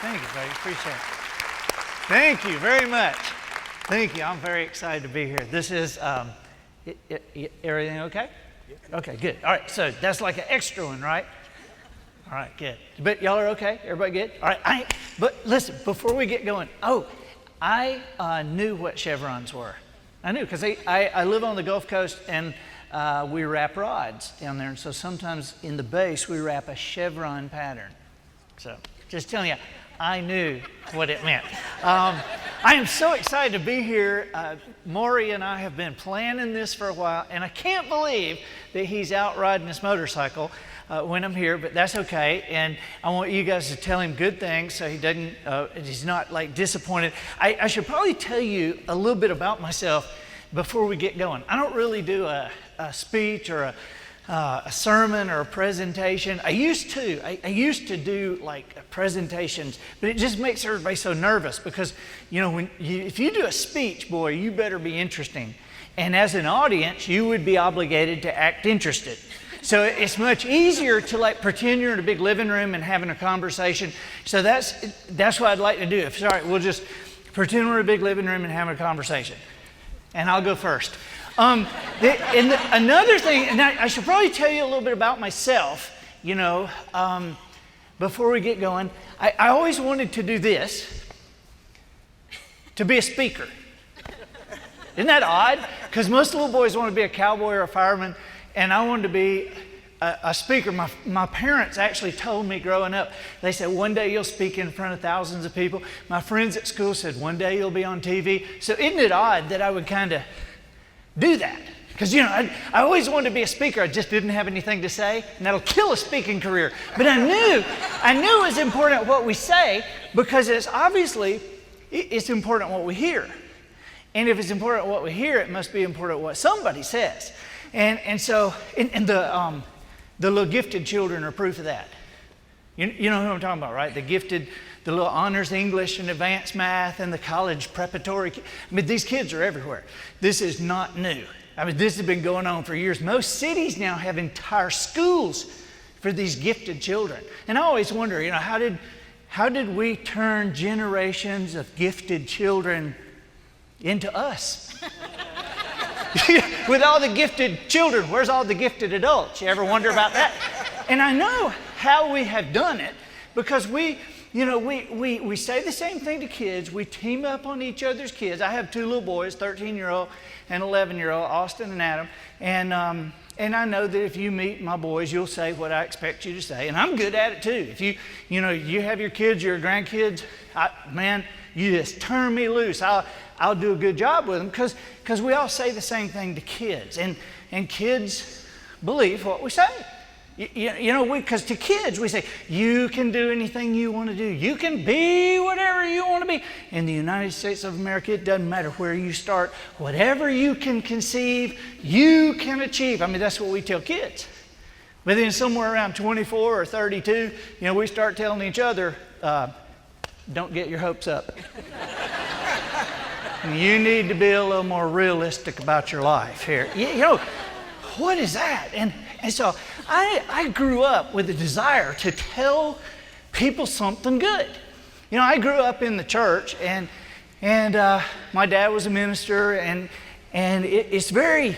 Thank you, buddy. Appreciate it. Thank you very much. Thank you. I'm very excited to be here. This is, everything okay? Yeah. Okay, good. All right, so that's like an extra one, right? All right, good. But y'all are okay? Everybody good? All right, but listen, before we get going, I knew what chevrons were. I knew, because I live on the Gulf Coast, and we wrap rods down there, and so sometimes in the base we wrap a chevron pattern. So just telling you, I knew what it meant. I am so excited to be here. Maury and I have been planning this for a while, and I can't believe that he's out riding his motorcycle when I'm here, but that's okay. And I want you guys to tell him good things so he doesn't, he's not like disappointed. I should probably tell you a little bit about myself before we get going. I don't really do a speech or a sermon or a presentation. I used to do like presentations, but it just makes everybody so nervous because, you know, if you do a speech, boy, you better be interesting. And as an audience, you would be obligated to act interested. So it's much easier to like pretend you're in a big living room and having a conversation. So that's what I'd like to do. Sorry, we'll just pretend we're in a big living room and having a conversation. And I'll go first. Another thing, and I should probably tell you a little bit about myself, you know, before we get going. I always wanted to do this, to be a speaker. Isn't that odd? Because most little boys want to be a cowboy or a fireman, and I wanted to be a speaker. My parents actually told me growing up, they said, one day you'll speak in front of thousands of people. My friends at school said, one day you'll be on TV. So isn't it odd that I would kind of do that? Because, you know, I always wanted to be a speaker. I just didn't have anything to say, and that'll kill a speaking career. But I knew it was important what we say, because it's important what we hear. And if it's important what we hear, it must be important what somebody says. And so the little gifted children are proof of that. You know who I'm talking about, right? The gifted, the little honors English and advanced math and the college preparatory. I mean, these kids are everywhere. This is not new. I mean, this has been going on for years. Most cities now have entire schools for these gifted children. And I always wonder, you know, how did we turn generations of gifted children into us? With all the gifted children, where's all the gifted adults? You ever wonder about that? And I know how we have done it, because we say the same thing to kids. We team up on each other's kids. I have two little boys, 13-year-old and 11-year-old, Austin and Adam. And I know that if you meet my boys, you'll say what I expect you to say. And I'm good at it too. If you have your kids, your grandkids, man, you just turn me loose. I'll do a good job with them, because we all say the same thing to kids. And kids believe what we say. Because to kids we say, you can do anything you want to do. You can be whatever you want to be. In the United States of America, it doesn't matter where you start. Whatever you can conceive, you can achieve. I mean, that's what we tell kids. But then somewhere around 24 or 32, we start telling each other, don't get your hopes up. You need to be a little more realistic about your life here. What is that? And so I grew up with a desire to tell people something good. I grew up in the church, and my dad was a minister, and it's very,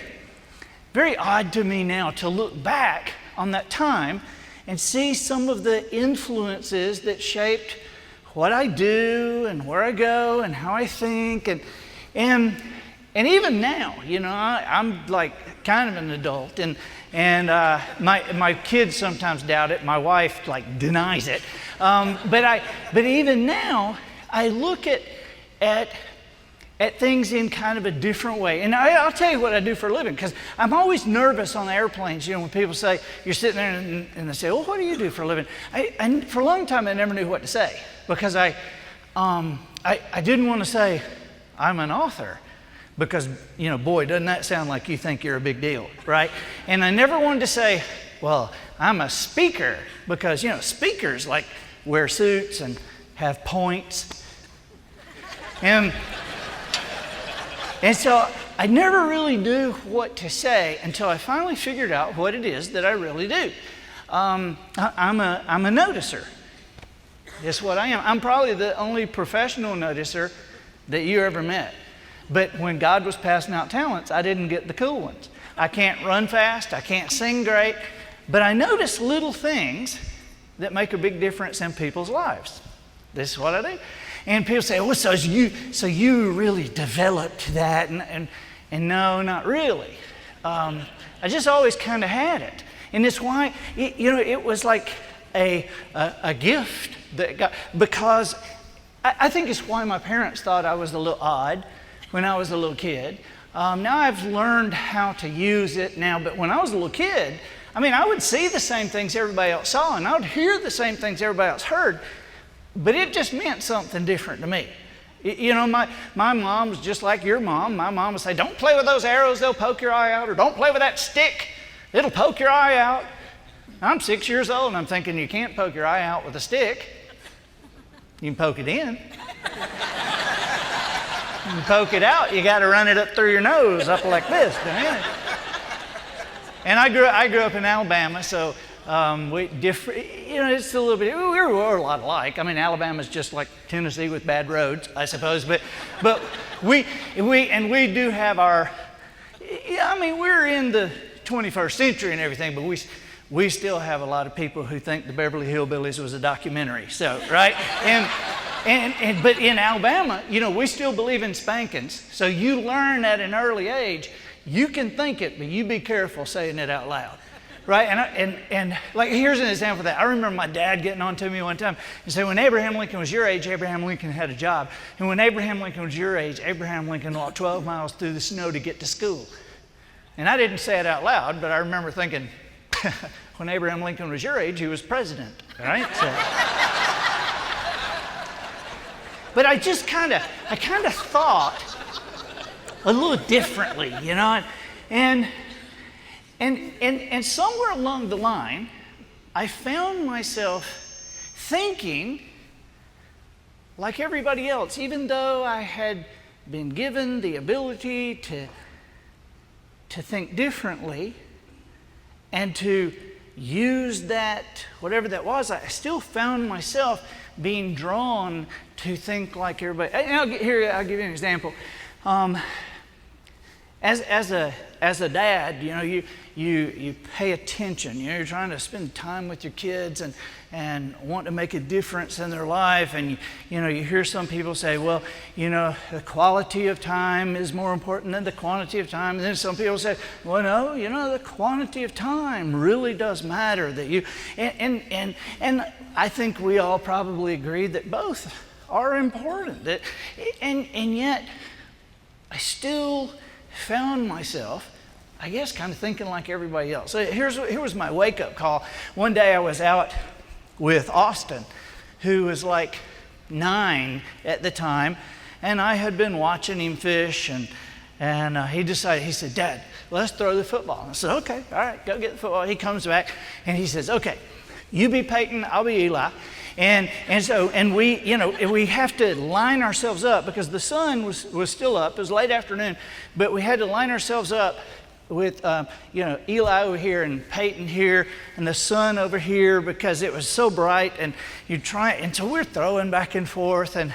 very odd to me now to look back on that time and see some of the influences that shaped what I do and where I go and how I think, and even now, I'm like kind of an adult, and my kids sometimes doubt it. My wife like denies it, but even now I look at things in kind of a different way. And I'll tell you what I do for a living, because I'm always nervous on the airplanes. When people say, you're sitting there and they say, well, what do you do for a living? And for a long time I never knew what to say, because I didn't want to say I'm an author, because, boy, doesn't that sound like you think you're a big deal, right? And I never wanted to say, well, I'm a speaker, because, speakers like wear suits and have points. And so I never really knew what to say until I finally figured out what it is that I really do. I'm a noticer. It's what I am. I'm probably the only professional noticer that you ever met. But when God was passing out talents, I didn't get the cool ones. I can't run fast, I can't sing great, but I notice little things that make a big difference in people's lives. This is what I do. And people say, oh, so you really developed that? And no, not really. I just always kind of had it. And it's why, it was like a gift that got, because I think it's why my parents thought I was a little odd when I was a little kid. Now I've learned how to use it now, but when I was a little kid, I would see the same things everybody else saw, and I would hear the same things everybody else heard, but it just meant something different to me. My mom was just like your mom. My mom would say, don't play with those arrows, they'll poke your eye out, or don't play with that stick, it'll poke your eye out. I'm 6 years old, and I'm thinking, you can't poke your eye out with a stick. You can poke it in. You poke it out, you got to run it up through your nose, up like this. And I grew up in Alabama, so it's a little bit. We were a lot alike. Alabama's just like Tennessee with bad roads, I suppose. But we do have our. We're in the 21st century and everything, but we still have a lot of people who think the Beverly Hillbillies was a documentary. So right but in Alabama, we still believe in spankings. So you learn at an early age. You can think it, but you be careful saying it out loud, right? And like, here's an example of that. I remember my dad getting on to me one time and saying, when Abraham Lincoln was your age, Abraham Lincoln had a job. And when Abraham Lincoln was your age, Abraham Lincoln walked 12 miles through the snow to get to school. And I didn't say it out loud, but I remember thinking, when Abraham Lincoln was your age, he was president, right? So. But I kind of thought a little differently, and somewhere along the line, I found myself thinking like everybody else, even though I had been given the ability to think differently and to use that, whatever that was, I still found myself being drawn to think like everybody. I'll give you an example. As a dad, you pay attention. You're trying to spend time with your kids and want to make a difference in their life. And you hear some people say, well, the quality of time is more important than the quantity of time. And then some people say, well, no, the quantity of time really does matter. And I think we all probably agree that both are important. And yet, I still found myself, I guess, kind of thinking like everybody else. So here was my wake-up call. One day I was out with Austin, who was like 9 at the time, and I had been watching him fish, and he said, Dad, let's throw the football. I said, okay, all right, go get the football. He comes back, and he says, okay, you be Peyton, I'll be Eli. And we have to line ourselves up because the sun was still up. It was late afternoon, but we had to line ourselves up with Eli over here and Peyton here and the sun over here because it was so bright. And and so we're throwing back and forth. And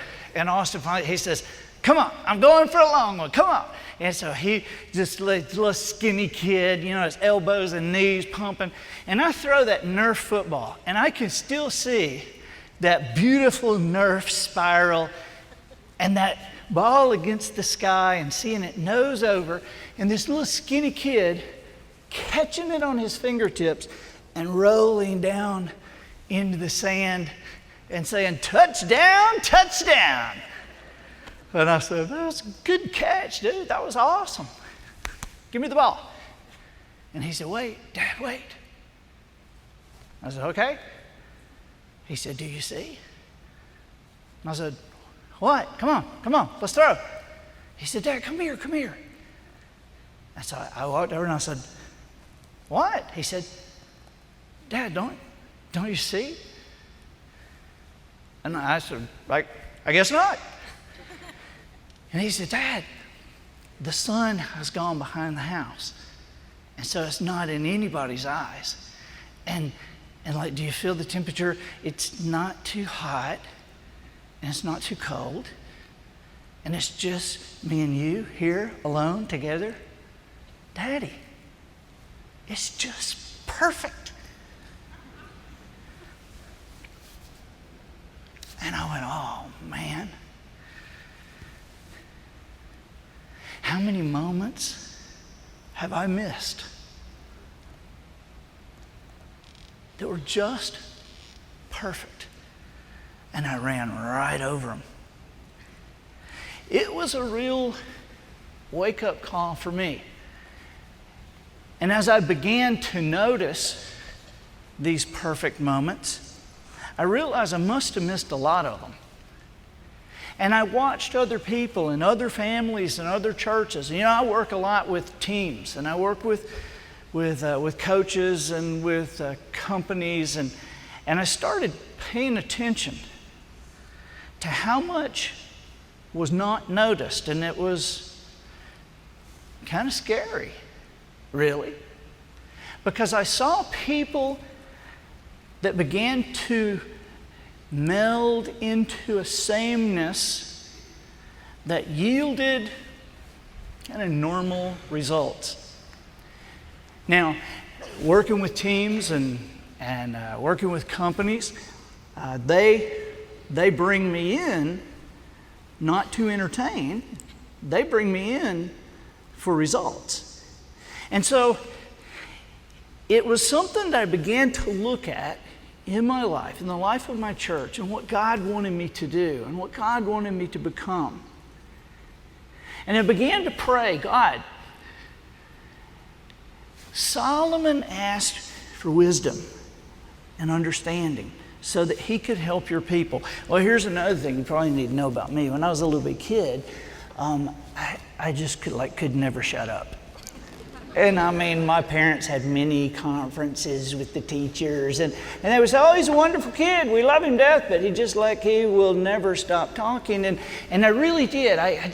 Austin finally he says, "Come on, I'm going for a long one. Come on." And so he just little skinny kid, his elbows and knees pumping. And I throw that Nerf football, and I can still see that beautiful Nerf spiral and that ball against the sky and seeing it nose over, and this little skinny kid catching it on his fingertips and rolling down into the sand and saying, "Touchdown, touchdown." And I said, "That's a good catch, dude. That was awesome. Give me the ball." And he said, "Wait, Dad, wait." I said, "Okay." He said, "Do you see?" And I said, "What? Come on, let's throw." He said, "Dad, come here. And so I walked over and I said, "What?" He said, "Dad, don't you see?" And I said, I guess not. And he said, "Dad, the sun has gone behind the house, and so it's not in anybody's eyes. And And like, do you feel the temperature? It's not too hot and it's not too cold. And it's just me and you here alone together. Daddy, it's just perfect. And I went, oh man. How many moments have I missed that were just perfect? And I ran right over them. It was a real wake-up call for me. And as I began to notice these perfect moments, I realized I must have missed a lot of them. And I watched other people and other families and other churches. You know, I work a lot with teams, and I work with coaches and with companies, and I started paying attention to how much was not noticed, and it was kind of scary, really, because I saw people that began to meld into a sameness that yielded kind of normal results. Now, working with teams and working with companies, they bring me in not to entertain, they bring me in for results. And so it was something that I began to look at in my life, in the life of my church, and what God wanted me to do and what God wanted me to become. And I began to pray, God, Solomon asked for wisdom and understanding so that he could help your people. Well, here's another thing you probably need to know about me. When I was a little bit kid, I just could never shut up. And I mean, my parents had many conferences with the teachers, and they would say, oh, he's a wonderful kid, we love him to death, but he will never stop talking. And I really did. I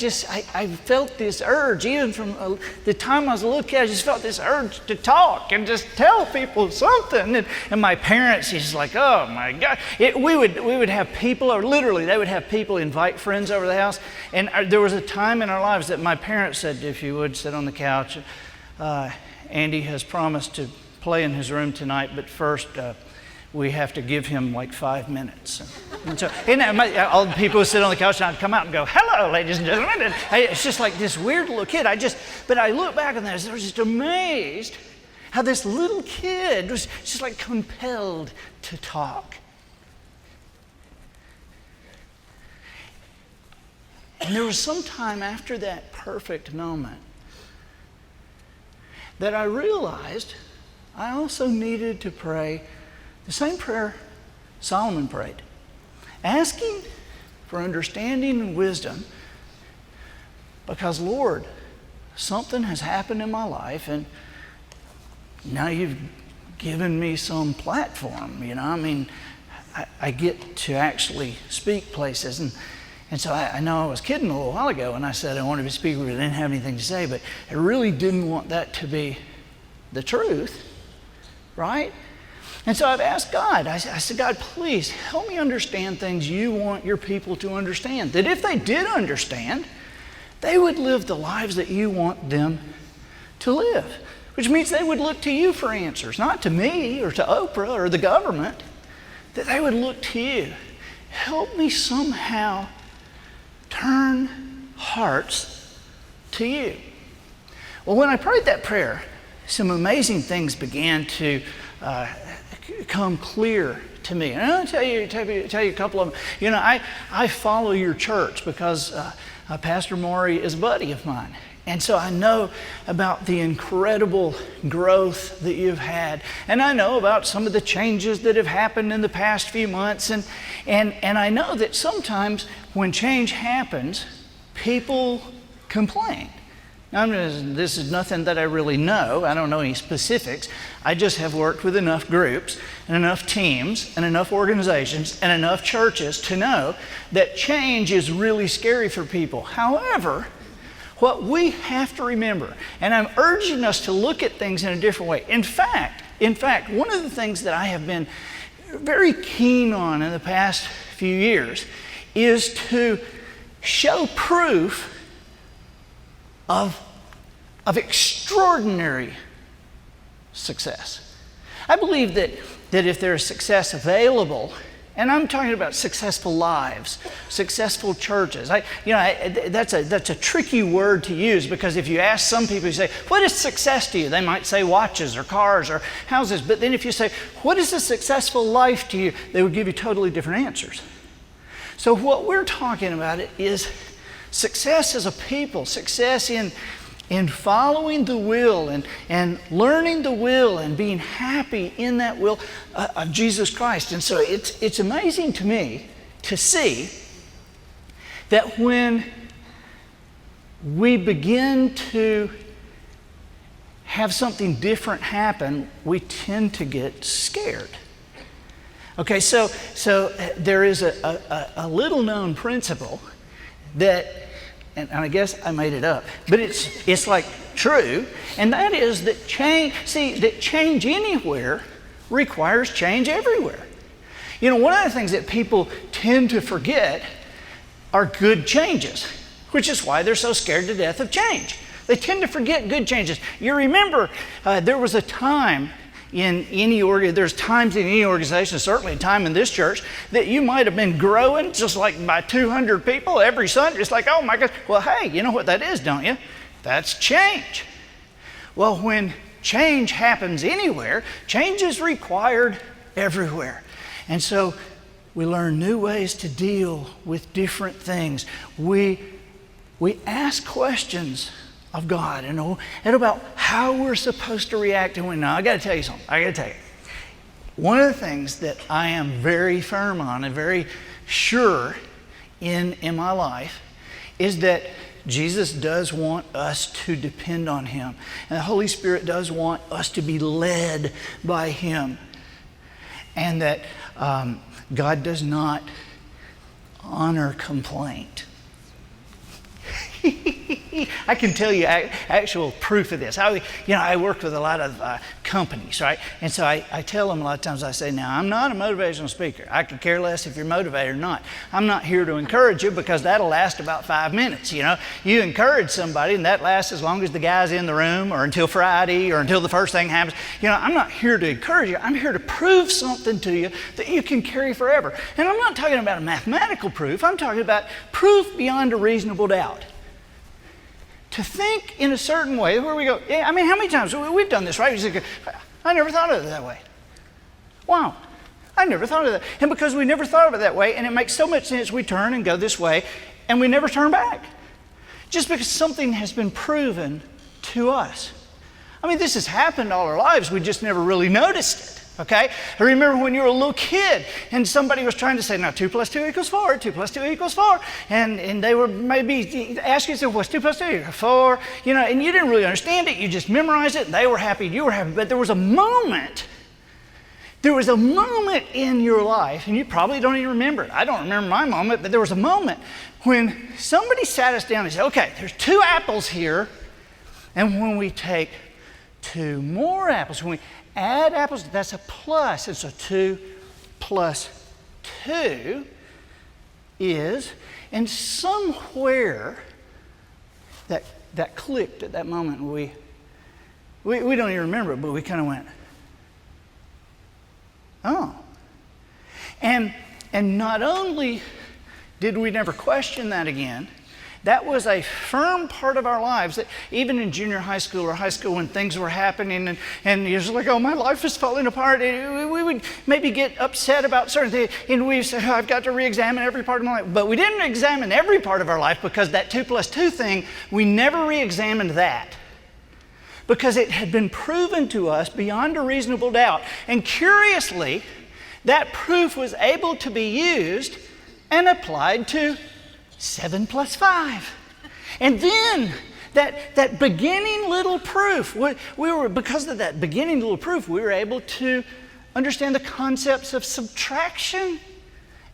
felt this urge, even from the time I was a little kid, I just felt this urge to talk and just tell people something. And my parents, he's like, oh my God. We would have people, or literally they would have people invite friends over the house. And there was a time in our lives that my parents said, if you would sit on the couch, Andy has promised to play in his room tonight, but first we have to give him like 5 minutes. And so, all the people who sit on the couch, and I'd come out and go, hello, ladies and gentlemen. And it's just like this weird little kid. But I look back on that, I was just amazed how this little kid was just like compelled to talk. And there was some time after that perfect moment that I realized I also needed to pray the same prayer Solomon prayed, asking for understanding and wisdom, because Lord, something has happened in my life, and now you've given me some platform, you know, I mean, I get to actually speak places, and so I know I was kidding a little while ago when I said I wanted to speak, but I didn't have anything to say, but I really didn't want that to be the truth, right? And so I've asked God, I said, God, please help me understand things you want your people to understand. That if they did understand, they would live the lives that you want them to live. Which means they would look to you for answers, not to me or to Oprah or the government. That they would look to you. Help me somehow turn hearts to you. Well, when I prayed that prayer, some amazing things began to come clear to me. And I'll tell you a couple of them. You know, I follow your church because Pastor Maury is a buddy of mine. And so I know about the incredible growth that you've had. And I know about some of the changes that have happened in the past few months. And I know that sometimes when change happens, people complain. Now, this is nothing that I really know. I don't know any specifics. I just have worked with enough groups and enough teams and enough organizations and enough churches to know that change is really scary for people. However, what we have to remember, and I'm urging us to look at things in a different way. In fact, In fact, one of the things that I have been very keen on in the past few years is to show proof of extraordinary success. I believe that if there is success available, and I'm talking about successful lives, successful churches. That's a tricky word to use, because if you ask some people, you say, what is success to you? They might say watches or cars or houses. But then if you say, what is a successful life to you? They would give you totally different answers. So what we're talking about is success as a people, success in following the will and learning the will and being happy in that will of Jesus Christ. And so it's amazing to me to see that when we begin to have something different happen, we tend to get scared. Okay, so there is a little known principle that, and I guess I made it up, but it's like true, and that is that change anywhere requires change everywhere. You know, one of the things that people tend to forget are good changes, which is why they're so scared to death of change. They tend to forget good changes. You remember there was a time there's times in any organization, certainly a time in this church, that you might have been growing just like by 200 people every Sunday. It's like, oh my gosh. Well, hey, you know what that is, don't you? That's change. Well, when change happens anywhere, change is required everywhere. And so we learn new ways to deal with different things. We ask questions of God and about how we're supposed to react to when. Now, I got to tell you something. One of the things that I am very firm on and very sure in my life is that Jesus does want us to depend on Him. And the Holy Spirit does want us to be led by Him. And that God does not honor complaint. I can tell you actual proof of this. I work with a lot of companies, right? And so I tell them a lot of times, I say, now, I'm not a motivational speaker. I could care less if you're motivated or not. I'm not here to encourage you, because that'll last about 5 minutes, you know. You encourage somebody, and that lasts as long as the guy's in the room, or until Friday, or until the first thing happens. You know, I'm not here to encourage you. I'm here to prove something to you that you can carry forever. And I'm not talking about a mathematical proof. I'm talking about proof beyond a reasonable doubt. To think in a certain way where we go, yeah, I mean, how many times we've done this, right? You say, I never thought of it that way. Wow, I never thought of that. And because we never thought of it that way, and it makes so much sense, we turn and go this way, and we never turn back. Just because something has been proven to us. I mean, this has happened all our lives. We just never really noticed it. Okay? I remember when you were a little kid and somebody was trying to say, now 2 + 2 = 4, 2 + 2 = 4. And they were maybe asking you, what's 2 + 2? 4. You know, and you didn't really understand it. You just memorized it, and they were happy, you were happy. But there was a moment in your life, and you probably don't even remember it. I don't remember my moment, but there was a moment when somebody sat us down and said, okay, there's 2 apples here, and when we take 2 more apples, when we add apples, that's a plus. And so 2 + 2 is, and somewhere that clicked at that moment. We don't even remember it, but we kind of went, oh. And not only did we never question that again, that was a firm part of our lives, that even in junior high school or high school, when things were happening and you're just like, oh, my life is falling apart, we would maybe get upset about certain things, and we'd say, oh, I've got to re-examine every part of my life. But we didn't examine every part of our life, because that 2 + 2 thing, we never re-examined that, because it had been proven to us beyond a reasonable doubt. And curiously, that proof was able to be used and applied to 7 + 5. And then that beginning little proof, because of that beginning little proof, we were able to understand the concepts of subtraction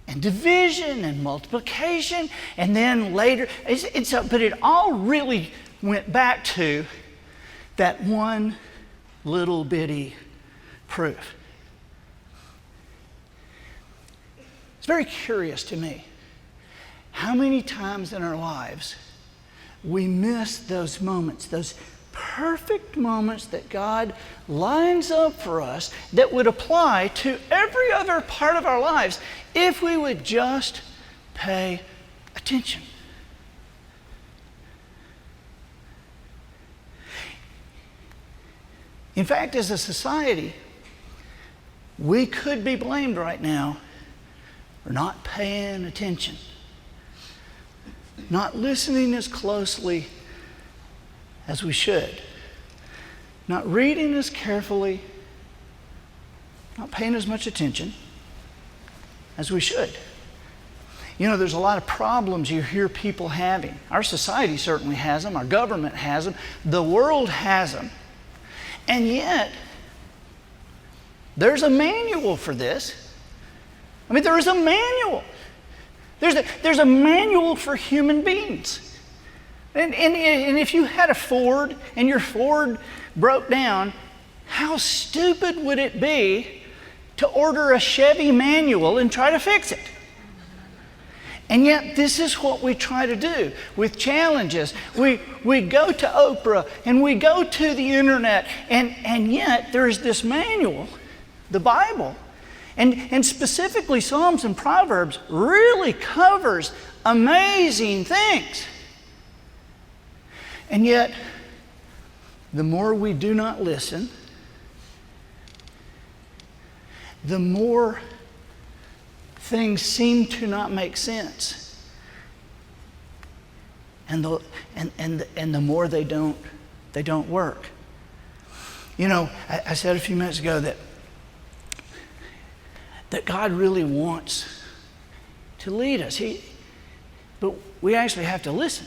and division and multiplication, and then later, but it all really went back to that one little bitty proof. It's very curious to me how many times in our lives we miss those moments, those perfect moments that God lines up for us that would apply to every other part of our lives if we would just pay attention. In fact, as a society, we could be blamed right now for not paying attention, not listening as closely as we should, not reading as carefully, not paying as much attention as we should. You know, there's a lot of problems you hear people having. Our society certainly has them, our government has them, the world has them. And yet, there's a manual for this. I mean, there is a manual. There's a manual for human beings. And if you had a Ford and your Ford broke down, how stupid would it be to order a Chevy manual and try to fix it? And yet this is what we try to do with challenges. We go to Oprah and we go to the internet, and yet there is this manual, the Bible, and specifically Psalms and Proverbs really covers amazing things. And yet, the more we do not listen, the more things seem to not make sense. And the more they don't work. You know, I said a few minutes ago that God really wants to lead us. But we actually have to listen.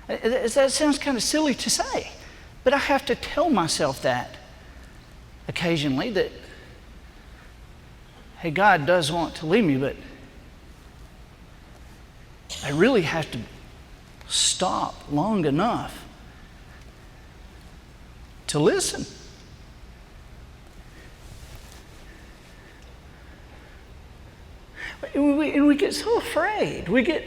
That sounds kind of silly to say, but I have to tell myself that occasionally, that, hey, God does want to lead me, but I really have to stop long enough to listen. And we get so afraid. We get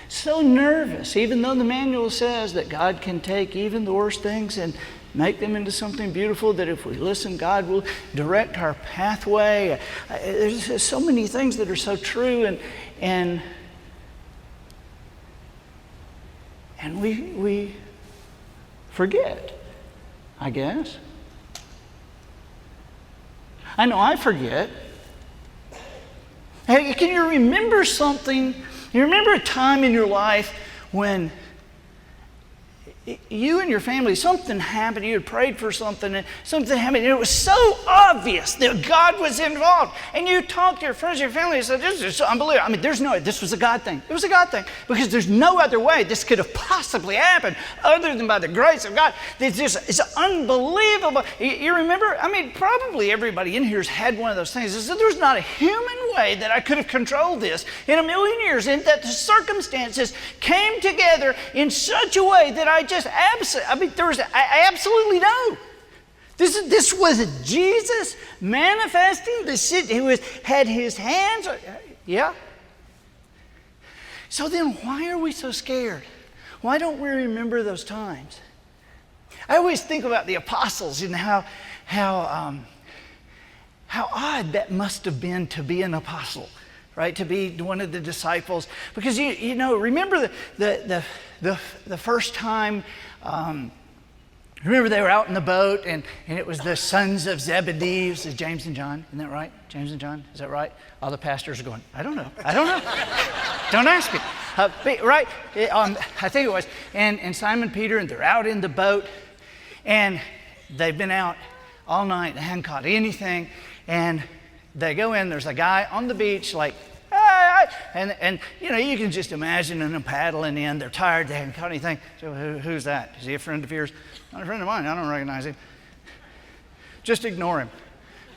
so nervous, even though the manual says that God can take even the worst things and make them into something beautiful, that if we listen, God will direct our pathway. There's so many things that are so true, and we forget, I guess. I know I forget. Hey, can you remember something? You remember a time in your life when you and your family, something happened, you had prayed for something, and something happened, and it was so obvious that God was involved. And you talked to your friends, your family, and said, this is unbelievable. I mean, this was a God thing. It was a God thing. Because there's no other way this could have possibly happened other than by the grace of God. It's unbelievable. You remember? I mean, probably everybody in here has had one of those things. So there's not a human way that I could have controlled this in a million years, and that the circumstances came together in such a way that I absolutely know. This was Jesus manifesting the city who had his hands. Yeah. So then why are we so scared? Why don't we remember those times? I always think about the apostles and how odd that must have been to be an apostle, right? To be one of the disciples, because you know, remember the first time. Remember they were out in the boat, and it was the sons of Zebedee. It was James and John. Isn't that right? James and John, is that right? All the pastors are going, I don't know. Don't ask me. Right? I think it was. And Simon Peter, and they're out in the boat, and they've been out all night. They hadn't caught anything. And they go in, there's a guy on the beach like, and you know, you can just imagine them paddling in. They're tired, they haven't caught anything. So who's that? Is he a friend of yours? Not a friend of mine, I don't recognize him. Just ignore him.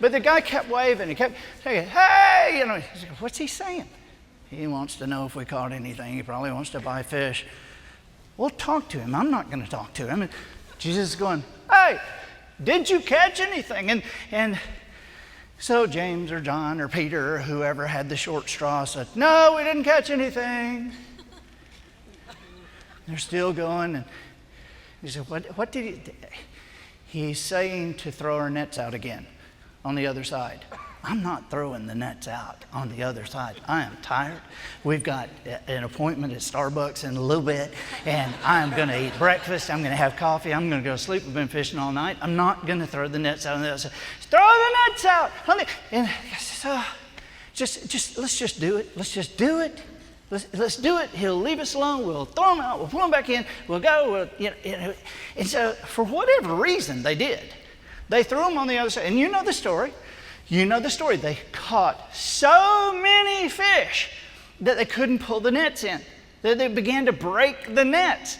But the guy kept waving, he kept saying, hey, you know, what's he saying? He wants to know if we caught anything. He probably wants to buy fish. We'll talk to him. I'm not going to talk to him. And Jesus is going, hey, did you catch anything? And so James or John or Peter or whoever had the short straw said, no, we didn't catch anything. They're still going. And he said, what did he? He's saying to throw our nets out again on the other side. I'm not throwing the nets out on the other side. I am tired. We've got an appointment at Starbucks in a little bit, and I'm going to eat breakfast. I'm going to have coffee. I'm going to go to sleep. We've been fishing all night. I'm not going to throw the nets out on the other side. Throw the nets out. And so, let's just do it. Let's just do it. Let's do it. He'll leave us alone. We'll throw them out. We'll pull them back in. We'll go. And so, for whatever reason, they did. They threw them on the other side. And you know the story. You know the story. They caught so many fish that they couldn't pull the nets in. They began to break the nets.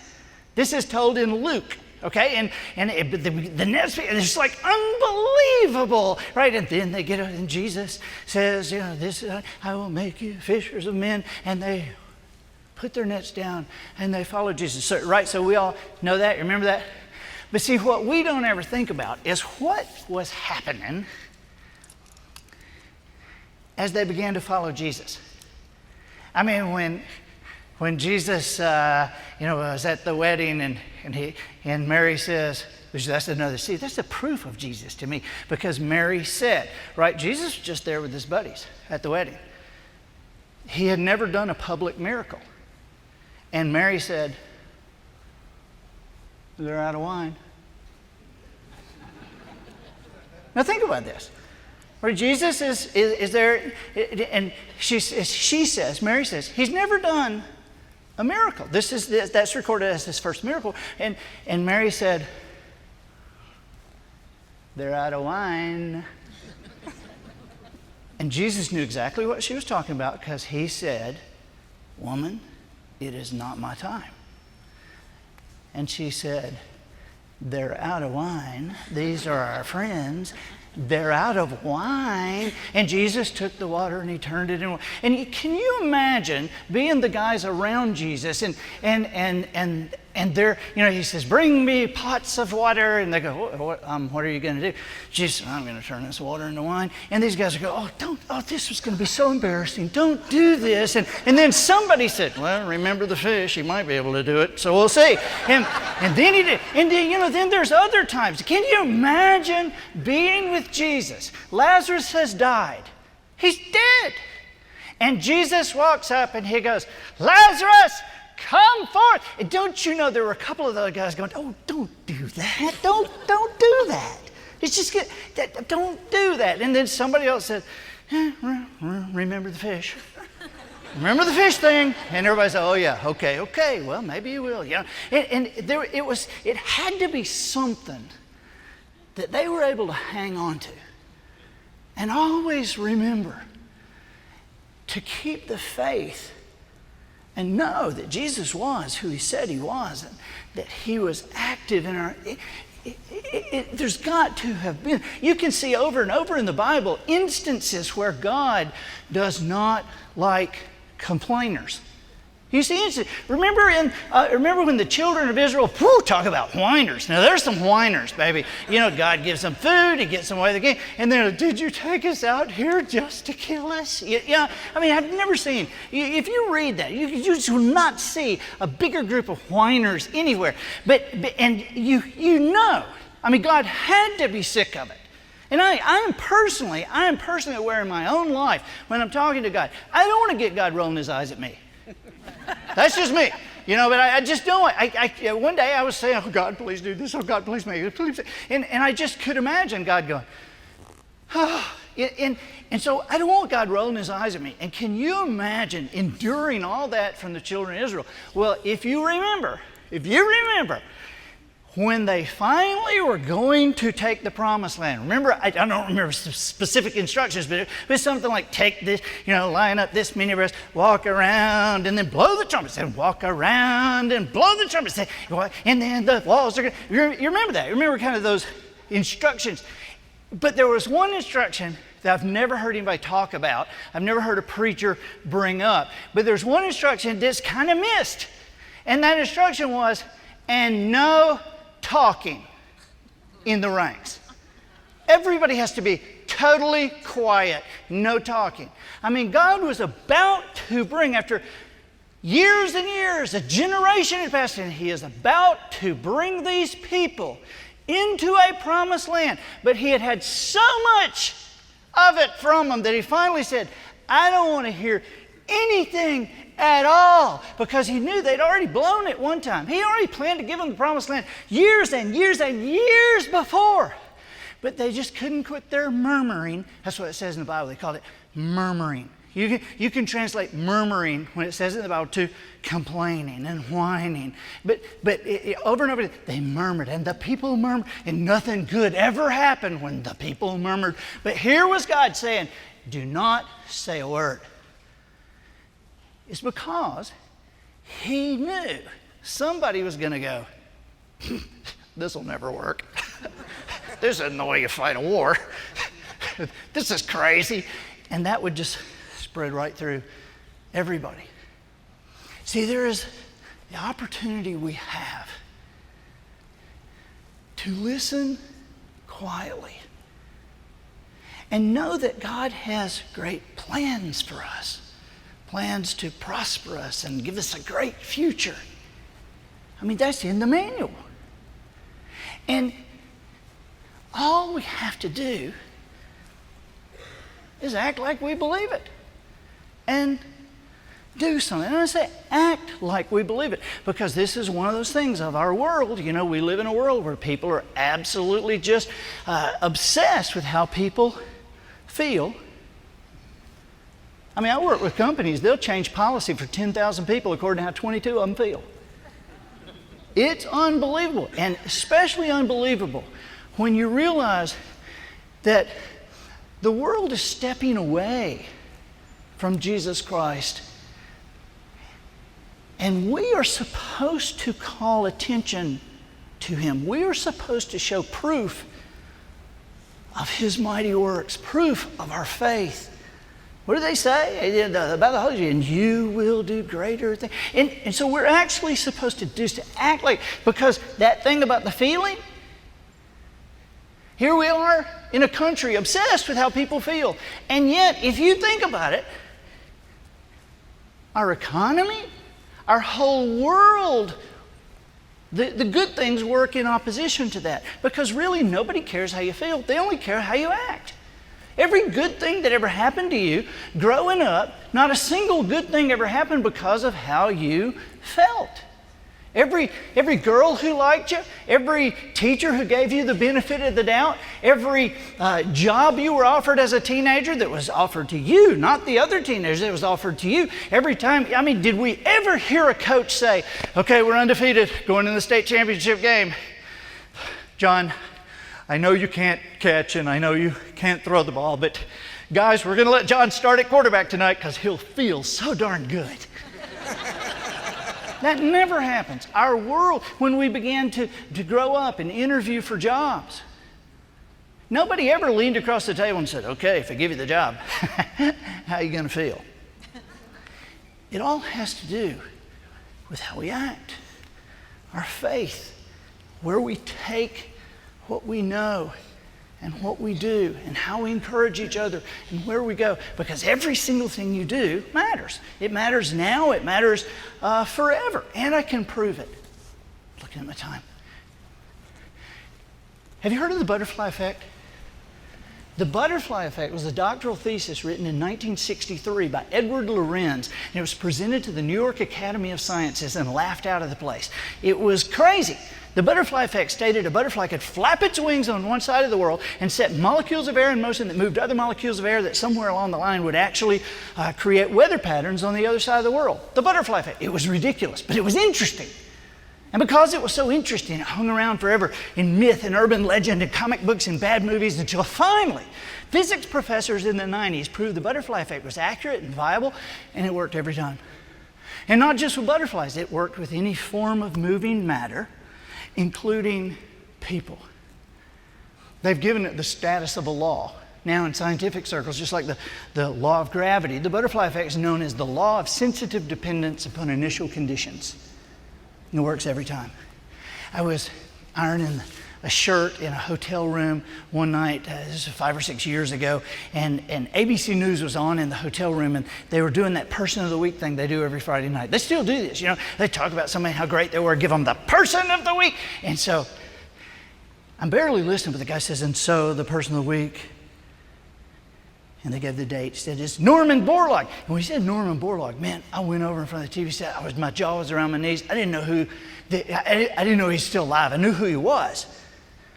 This is told in Luke, okay? And the nets, it's just like unbelievable, right? And then they get up, and Jesus says, I will make you fishers of men. And they put their nets down, and they follow Jesus. So, right? So we all know that. Remember that? But see, what we don't ever think about is what was happening as they began to follow Jesus. I mean, when Jesus, was at the wedding and Mary says, that's another, see, that's the proof of Jesus to me, because Mary said, right, Jesus was just there with his buddies at the wedding. He had never done a public miracle. And Mary said, they're out of wine. Now think about this. Where Jesus is there, and she says, Mary says, he's never done a miracle. That's recorded as his first miracle. And Mary said, they're out of wine. And Jesus knew exactly what she was talking about, because he said, woman, it is not my time. And she said, they're out of wine. These are our friends. They're out of wine. And Jesus took the water and he turned it in. And can you imagine being the guys around Jesus and they're, he says, bring me pots of water. And they go, what are you going to do? Jesus said, I'm going to turn this water into wine. And these guys go, this was going to be so embarrassing. Don't do this. And then somebody said, well, remember the fish. He might be able to do it. So we'll see. And then he did. And then there's other times. Can you imagine being with Jesus? Lazarus has died. He's dead. And Jesus walks up and he goes, Lazarus, come forth. And don't you know there were a couple of other guys going, oh, don't do that. Don't do that. It's just good. Don't do that. And then somebody else said, remember the fish. Remember the fish thing? And everybody said, oh yeah, okay, well, maybe you will. It had to be something that they were able to hang on to. And always remember to keep the faith and know that Jesus was who he said he was, and that he was active in our... There's got to have been... You can see over and over in the Bible instances where God does not like complainers. You see, remember when the children of Israel, talk about whiners. Now there's some whiners, baby. God gives them food, he gets them away the game, and they're like, did you take us out here just to kill us? I've never seen, if you read that, you just will not see a bigger group of whiners anywhere. And God had to be sick of it. And I am personally aware in my own life when I'm talking to God, I don't want to get God rolling his eyes at me. That's just me, but I just don't. One day I was saying, oh, God, please do this. Oh, God, please make it. Please. And I just could imagine God going, and so I don't want God rolling his eyes at me. And can you imagine enduring all that from the children of Israel? Well, if you remember, when they finally were going to take the promised land, remember, I don't remember specific instructions, but it's something like take this, line up this many breasts, walk around, and then blow the trumpet, and walk around and blow the trumpet, and then the walls are going to... You remember that? You remember kind of those instructions? But there was one instruction that I've never heard anybody talk about. I've never heard a preacher bring up. But there's one instruction that's kind of missed. And that instruction was, and no talking in the ranks. Everybody has to be totally quiet, no talking. I mean, God was about to bring, after years and years, a generation had passed, and He is about to bring these people into a promised land. But He had had so much of it from them that He finally said, I don't want to hear anything at all, because He knew they'd already blown it one time. He already planned to give them the promised land years and years and years before. But they just couldn't quit their murmuring. That's what it says in the Bible. They called it murmuring. You can translate murmuring when it says it in the Bible to complaining and whining. But over and over, they murmured, and the people murmured, and nothing good ever happened when the people murmured. But here was God saying, do not say a word. It's because He knew somebody was going to go, this will never work. This isn't the way you fight a war. This is crazy. And that would just spread right through everybody. See, there is the opportunity we have to listen quietly and know that God has great plans for us. Plans to prosper us and give us a great future. I mean, that's in the manual. And all we have to do is act like we believe it and do something. And I say act like we believe it, because this is one of those things of our world. You know, we live in a world where people are absolutely just obsessed with how people feel. I mean, I work with companies, they'll change policy for 10,000 people according to how 22 of them feel. It's unbelievable, and especially unbelievable when you realize that the world is stepping away from Jesus Christ, and we are supposed to call attention to Him. We are supposed to show proof of His mighty works, proof of our faith. What do they say about the Holy Spirit? And you will do greater things. And so we're actually supposed to do, to act like, because that thing about the feeling, here we are in a country obsessed with how people feel. And yet, if you think about it, our economy, our whole world, the good things work in opposition to that. Because really, nobody cares how you feel. They only care how you act. Every good thing that ever happened to you growing up, not a single good thing ever happened because of how you felt. Every girl who liked you, every teacher who gave you the benefit of the doubt, every job you were offered as a teenager that was offered to you, not the other teenagers, that was offered to you. Every time, I mean, did we ever hear a coach say, okay, we're undefeated, going in the state championship game. John, I know you can't catch and I know you can't throw the ball, but guys, we're going to let John start at quarterback tonight because he'll feel so darn good. That never happens. Our world, when we began to grow up and interview for jobs, nobody ever leaned across the table and said, okay, if I give you the job, how are you going to feel? It all has to do with how we act, our faith, where we take what we know and what we do and how we encourage each other and where we go, because every single thing you do matters. It matters now, it matters forever, and I can prove it. Looking at my time. Have you heard of the butterfly effect? The butterfly effect was a doctoral thesis written in 1963 by Edward Lorenz, and it was presented to the New York Academy of Sciences and laughed out of the place. It was crazy. The butterfly effect stated a butterfly could flap its wings on one side of the world and set molecules of air in motion that moved other molecules of air that somewhere along the line would actually create weather patterns on the other side of the world. The butterfly effect. It was ridiculous, but it was interesting. And because it was so interesting, it hung around forever in myth and urban legend and comic books and bad movies until finally, physics professors in the 90s proved the butterfly effect was accurate and viable, and it worked every time. And not just with butterflies, it worked with any form of moving matter, including people. They've given it the status of a law. Now in scientific circles, just like the law of gravity, the butterfly effect is known as the law of sensitive dependence upon initial conditions. And it works every time. I was ironing a shirt in a hotel room one night, this was 5 or 6 years ago, and ABC News was on in the hotel room, and they were doing that Person of the Week thing they do every Friday night. They still do this, They talk about somebody, how great they were, give them the Person of the Week. And so I'm barely listening, but the guy says, and so the Person of the Week, and they gave the date. He said, it's Norman Borlaug. And when he said Norman Borlaug, man, I went over in front of the TV set. My jaw was around my knees. I didn't know I didn't know he's still alive. I knew who he was.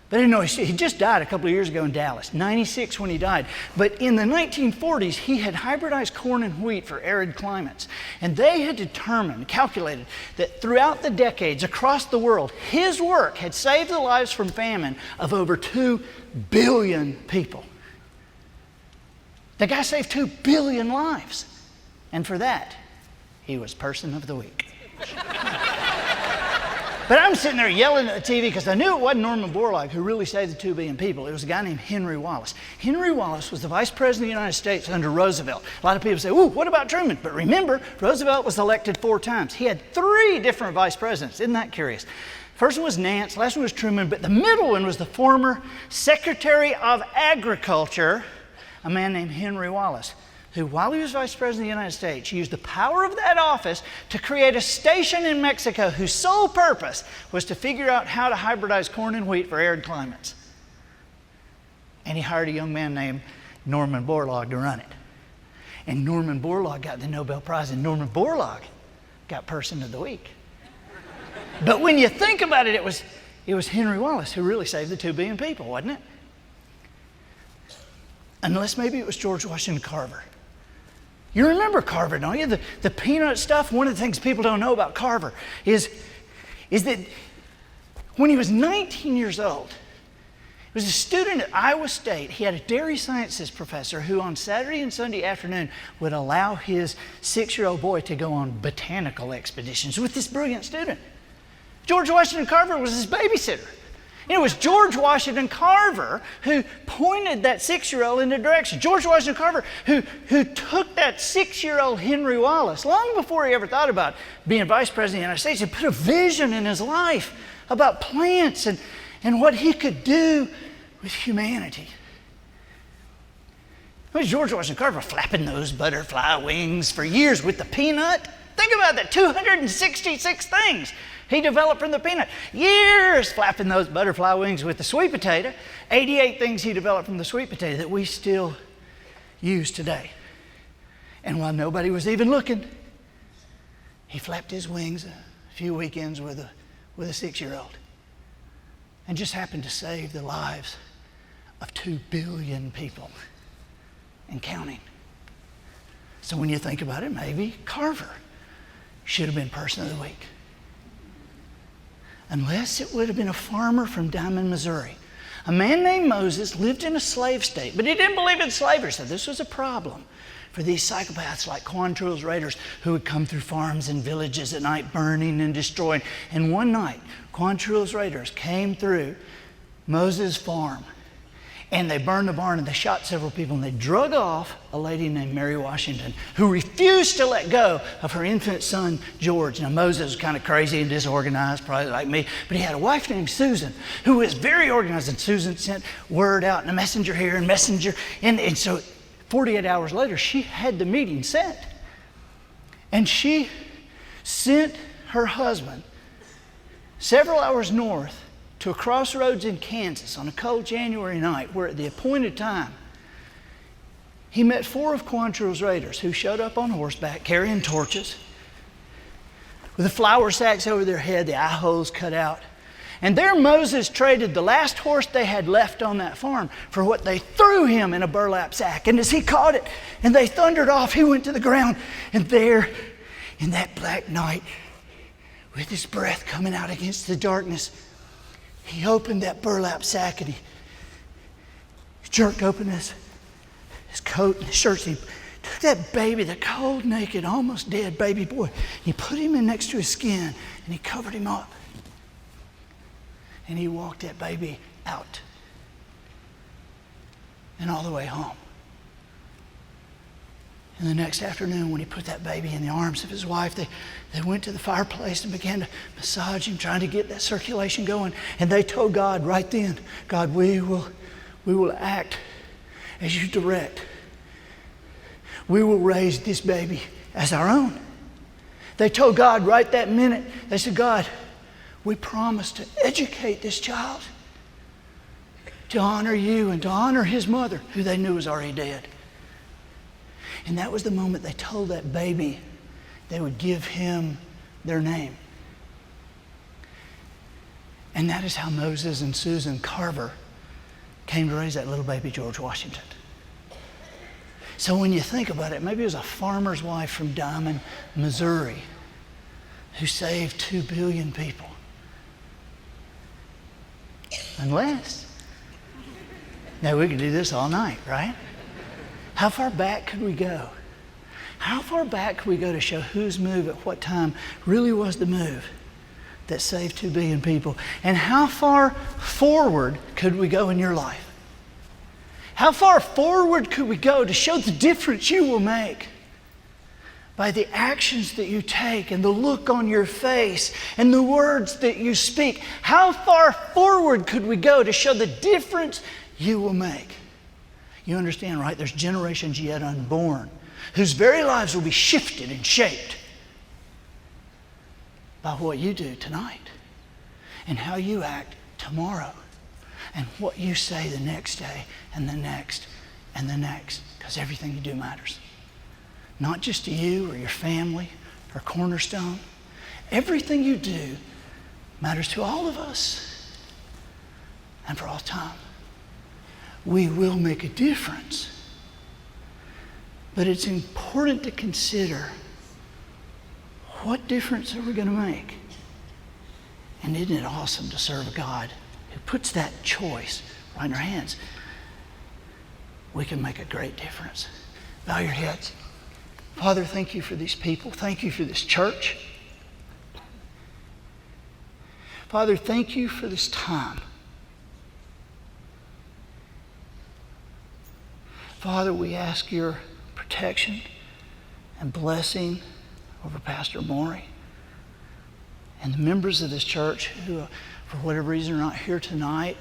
But I didn't know he just died a couple of years ago in Dallas, 96 when he died. But in the 1940s, he had hybridized corn and wheat for arid climates. And they had calculated that throughout the decades across the world, his work had saved the lives from famine of over 2 billion people. The guy saved 2 billion lives. And for that, he was Person of the Week. But I'm sitting there yelling at the TV because I knew it wasn't Norman Borlaug who really saved the 2 billion people. It was a guy named Henry Wallace. Henry Wallace was the Vice President of the United States under Roosevelt. A lot of people say, ooh, what about Truman? But remember, Roosevelt was elected 4 times. He had 3 different vice presidents. Isn't that curious? First one was Nance, last one was Truman, but the middle one was the former Secretary of Agriculture, a man named Henry Wallace, who, while he was Vice President of the United States, used the power of that office to create a station in Mexico whose sole purpose was to figure out how to hybridize corn and wheat for arid climates. And he hired a young man named Norman Borlaug to run it. And Norman Borlaug got the Nobel Prize, and Norman Borlaug got Person of the Week. But when you think about it, it was Henry Wallace who really saved the 2 billion people, wasn't it? Unless maybe it was George Washington Carver. You remember Carver, don't you? The peanut stuff. One of the things people don't know about Carver is that when he was 19 years old, he was a student at Iowa State. He had a dairy sciences professor who on Saturday and Sunday afternoon would allow his 6-year-old boy to go on botanical expeditions with this brilliant student. George Washington Carver was his babysitter. It was George Washington Carver who pointed that 6-year-old in the direction. George Washington Carver who took that 6-year-old Henry Wallace, long before he ever thought about being Vice President of the United States, and put a vision in his life about plants and what he could do with humanity. It was George Washington Carver flapping those butterfly wings for years with the peanut. Think about that, 266 things he developed from the peanut. Years flapping those butterfly wings with the sweet potato. 88 things he developed from the sweet potato that we still use today. And while nobody was even looking, he flapped his wings a few weekends with a 6-year-old and just happened to save the lives of 2 billion people and counting. So when you think about it, maybe Carver should have been Person of the Week. Unless it would have been a farmer from Diamond, Missouri. A man named Moses lived in a slave state, but he didn't believe in slavery, so this was a problem for these psychopaths like Quantrill's raiders who would come through farms and villages at night, burning and destroying. And one night, Quantrill's raiders came through Moses' farm, and they burned the barn, and they shot several people, and they drug off a lady named Mary Washington, who refused to let go of her infant son, George. Now, Moses was kind of crazy and disorganized, probably like me, but he had a wife named Susan, who was very organized, and Susan sent word out, and a messenger here, and messenger, and so 48 hours later, she had the meeting set. And she sent her husband several hours north to a crossroads in Kansas on a cold January night, where at the appointed time, he met 4 of Quantrill's raiders who showed up on horseback carrying torches with the flour sacks over their head, the eye holes cut out. And there Moses traded the last horse they had left on that farm for what they threw him in a burlap sack. And as he caught it and they thundered off, he went to the ground. And there, in that black night, with his breath coming out against the darkness, he opened that burlap sack and he jerked open his coat and his shirt. And he took that baby, the cold, naked, almost dead baby boy, and he put him in next to his skin and he covered him up. And he walked that baby out and all the way home. And the next afternoon, when he put that baby in the arms of his wife, they went to the fireplace and began to massage him, trying to get that circulation going. And they told God right then, God, we will act as you direct. We will raise this baby as our own. They told God right that minute, they said, God, we promise to educate this child to honor you and to honor his mother, who they knew was already dead. And that was the moment they told that baby they would give him their name. And that is how Moses and Susan Carver came to raise that little baby George Washington. So when you think about it, maybe it was a farmer's wife from Diamond, Missouri, who saved 2 billion people. Unless, now we could do this all night, right? How far back could we go? How far back could we go to show whose move at what time really was the move that saved 2 billion people? And how far forward could we go in your life? How far forward could we go to show the difference you will make by the actions that you take and the look on your face and the words that you speak? How far forward could we go to show the difference you will make? You understand, right? There's generations yet unborn whose very lives will be shifted and shaped by what you do tonight and how you act tomorrow and what you say the next day and the next and the next, because everything you do matters. Not just to you or your family or Cornerstone. Everything you do matters to all of us and for all time. We will make a difference. But it's important to consider, what difference are we going to make? And isn't it awesome to serve a God who puts that choice right in our hands? We can make a great difference. Bow your heads. Father, thank you for these people. Thank you for this church. Father, thank you for this time. Father, we ask your protection and blessing over Pastor Maury and the members of this church who, for whatever reason, are not here tonight.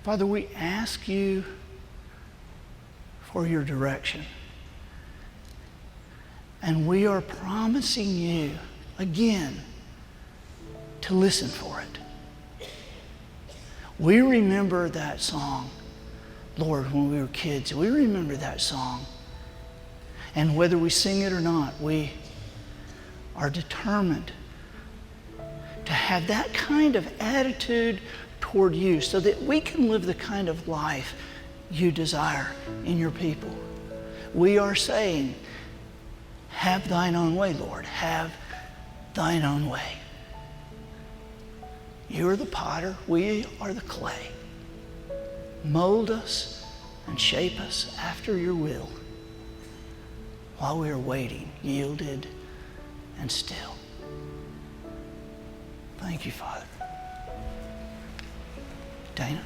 Father, we ask you for your direction. And we are promising you, again, to listen for it. We remember that song, Lord, when we were kids. We remember that song. And whether we sing it or not, we are determined to have that kind of attitude toward you so that we can live the kind of life you desire in your people. We are saying, have thine own way, Lord. Have thine own way. You are the potter, we are the clay. Mold us and shape us after your will while we are waiting, yielded and still. Thank you, Father. Dana?